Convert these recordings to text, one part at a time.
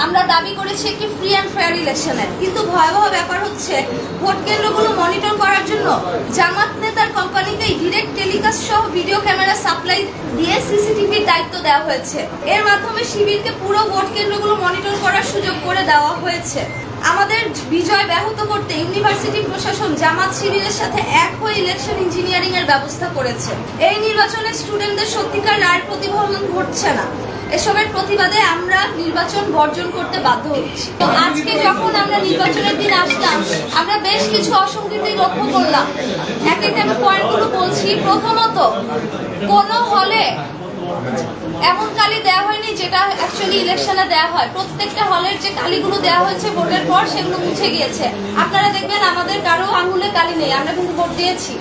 আমরা দাবি করেছি একটি ফ্রি অ্যান্ড ফেয়ার ইলেকশনের, কিন্তু ভয়াবহ ব্যাপার হচ্ছে ভোট কেন্দ্রগুলো মনিটর করার জন্য জামাত নেতার কোম্পানিকেই ডিরেক্ট টেলিকাস্ট সহ ভিডিও ক্যামেরা সাপ্লাই দিয়ে সিসিটিভির দায়িত্ব দেওয়া হয়েছে। এর মাধ্যমে শিবিরকে পুরো ভোট কেন্দ্রগুলো মনিটর করার সুযোগ করে দেওয়া হয়েছে। আমাদের বিজয় ব্যাহত করতে ইউনিভার্সিটি প্রশাসন জামাত শিবিরের সাথে এক হয়ে ইলেকশন ইঞ্জিনিয়ারিং এর ব্যবস্থা করেছে। এই নির্বাচনে স্টুডেন্টদের সত্যিকার রায়ের প্রতিফলন ঘটছে না। এসবের প্রতিবাদে আমরা নির্বাচন বর্জন করতে বাধ্য হচ্ছি। তো আজকে যখন আমরা নির্বাচনের দিন আসলাম, আমরা বেশ কিছু অসঙ্গতি লক্ষ্য করলাম। এক এক আমি পয়েন্টগুলো বলছি। প্রথমত, কোন হলে এমন কালি দেওয়া হয়নি যেটা অ্যাকচুয়ালি ইলেকশনে দেওয়া হয়। প্রত্যেকটা হলের যে কালিগুলো দেওয়া হয়েছে ভোটের পর সেগুলো মুছে গিয়েছে। আপনারা দেখবেন আমাদের কারো আঙুলে কালি নেই, আমরা কিন্তু ভোট দিয়েছি।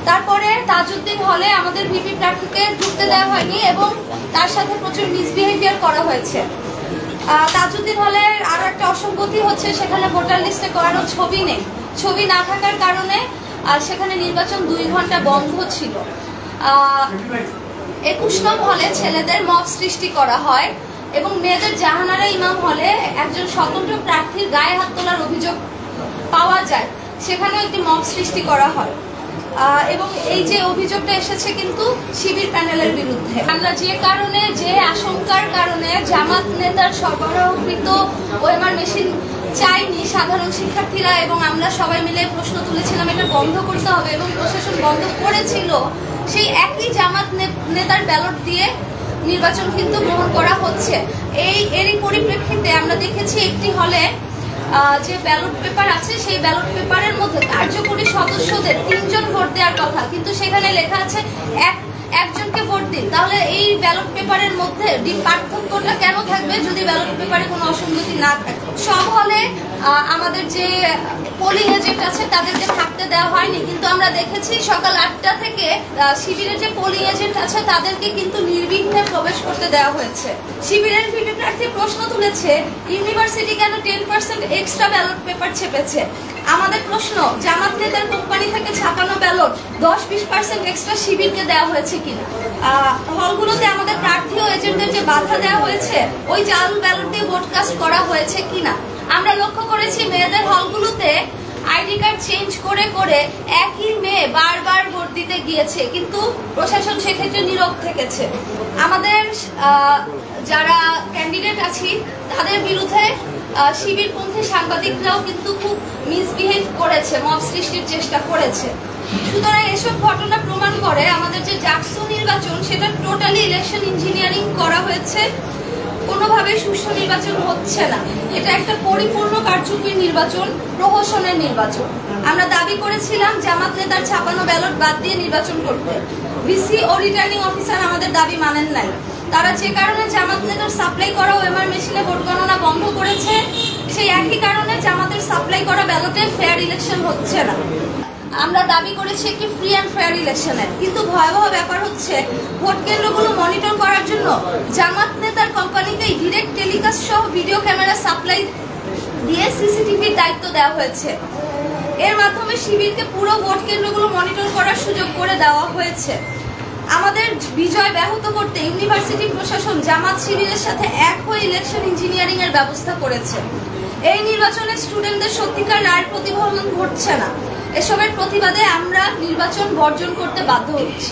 তারপরে তাজউদ্দিন হলে আমাদের ভিপি প্রার্থীকে ঢুকতে দেওয়া হয়নি এবং তার সাথে প্রচুর মিসবিহেভিয়ার করা হয়েছে। তাজউদ্দিন হলে আরো একটা অসঙ্গতি হচ্ছে, সেখানে ভোটার লিস্টে করানো ছবি নেই। ছবি না থাকার কারণে সেখানে নির্বাচন 2 ঘন্টা বন্ধ ছিল। 21 নং হলে ছেলেদের মব সৃষ্টি করা হয় এবং মেয়েদের জাহানারা ইমাম হলে একজন স্বতন্ত্র প্রার্থীর গায়ে হাত তোলার অভিযোগ পাওয়া যায়, সেখানেও একটি মব সৃষ্টি করা হয় এবং এই যে অভিযোগটা এসেছে কিন্তু শিবির প্যানেলের বিরুদ্ধে। আমরা যে কারণে, যে আশঙ্কার কারণে জামাত নেতার সরবরাহকৃত ওএমআর মেশিন চাইনি সাধারণ শিক্ষার্থীরা এবং আমরা সবাই মিলে প্রশ্ন তুলেছিলাম এটা বন্ধ করতে হবে এবং প্রশাসন বন্ধ করেছিল, সেই একই জামাত নেতার ব্যালট দিয়ে নির্বাচন কিন্তু গ্রহণ করা হচ্ছে। এরই পরিপ্রেক্ষিতে আমরা দেখেছি একটি হলে যে ব্যালট পেপার আছে সেই ব্যালট পেপারের মধ্যে কার্যকরী সদস্যদের 3 জন ভোট দেওয়ার কথা, কিন্তু সেখানে লেখা আছে একজনকে ভোট দিন। তাহলে এই ব্যালট পেপারের মধ্যে পার্থক্যটা কেন থাকবে যদি ব্যালট পেপারে কোনো অসঙ্গতি না থাকে? সব হলে আমাদের যে পোলিং এজেন্ট আছে তাদেরকে থাকতে দেওয়া হয়নি, কিন্তু আমরা দেখেছি সকাল 8টা থেকে শিবিরের যে পোলিং এজেন্ট আছে তাদেরকে কিন্তু নির্বিঘ্নে প্রবেশ করতে দেওয়া হয়েছে। শিবিরের ভিপি প্রার্থী প্রশ্ন তুলেছে ইউনিভার্সিটি কেন 10% এক্সট্রা ব্যালট পেপার ছেপেছে। আমাদের প্রশ্ন, জামাত নেতার কোম্পানি থেকে ছাপানো ব্যালট 10-20% এক্সট্রা শিবিরকে দেওয়া হয়েছে কিনা। হলগুলোতে আমাদের প্রার্থী ও এজেন্টদের যে বাধা দেওয়া হয়েছে ওই জাল ব্যালট দিয়ে ভোট কাস্ট করা হয়েছে কিনা। আমরা লক্ষ্য করেছি মেয়েদের হলগুলোতে আইডি কার্ড চেঞ্জ করে করে একই মেয়ে বারবার ভোট দিতে গিয়েছে, কিন্তু প্রশাসন সেক্ষেত্রে নীরব থেকেছে। আমাদের যারা ক্যান্ডিডেট আছি তাদের বিরুদ্ধে শিবিরপন্থী সাংবাদিকরাও কিন্তু খুব মিসবিহেভ করেছে, মব সৃষ্টির চেষ্টা করেছে। সুতরাং এসব ঘটনা প্রমাণ করে আমাদের যে জাকসু নির্বাচন সেটা টোটালি ইলেকশন ইঞ্জিনিয়ারিং করা হয়েছে, কোনোভাবে সুষ্ঠু নির্বাচন হচ্ছে না। এটা একটা পরিপূর্ণ কারচুপির নির্বাচন, প্রহসনের নির্বাচন। আমরা দাবি করেছিলাম জামাত নেতার ছাপানো ব্যালট বাদ দিয়ে নির্বাচন করতে। ভিসি ও রিটার্নিং অফিসার আমাদের দাবি মানেন নাই। তারা যে কারণে জামাত নেতার সাপ্লাই করা ওএমআর মেশিনে ভোট গণনা বন্ধ করেছে, সেই একই কারণে জামাতের সাপ্লাই করা ব্যালটে ফেয়ার ইলেকশন হচ্ছে না। আমরা দাবি করেছি একটি ফ্রি অ্যান্ড ফেয়ার ইলেকশনের, কিন্তু ভয়াবহ ব্যাপার হচ্ছে ভোট কেন্দ্রগুলো মনিটর করার জন্য জামাত নেতার কোম্পানিকেই ডিরেক্ট টেলিকাস্ট সহ ভিডিও ক্যামেরা সাপ্লাই দিয়ে সিসিটিভির দায়িত্ব দেওয়া হয়েছে। এর মাধ্যমে শিবিরকে পুরো ভোট কেন্দ্রগুলো মনিটর করার সুযোগ করে দেওয়া হয়েছে। আমাদের বিজয় ব্যাহত করতে ইউনিভার্সিটি প্রশাসন জামাত শিবিরের সাথে এক হয়ে ইলেকশন ইঞ্জিনিয়ারিং এর ব্যবস্থা করেছে। এই নির্বাচনে স্টুডেন্টদের সত্যিকার রায়ের প্রতিফলন ঘটছে না। এসবের প্রতিবাদে আমরা নির্বাচন বর্জন করতে বাধ্য হচ্ছি।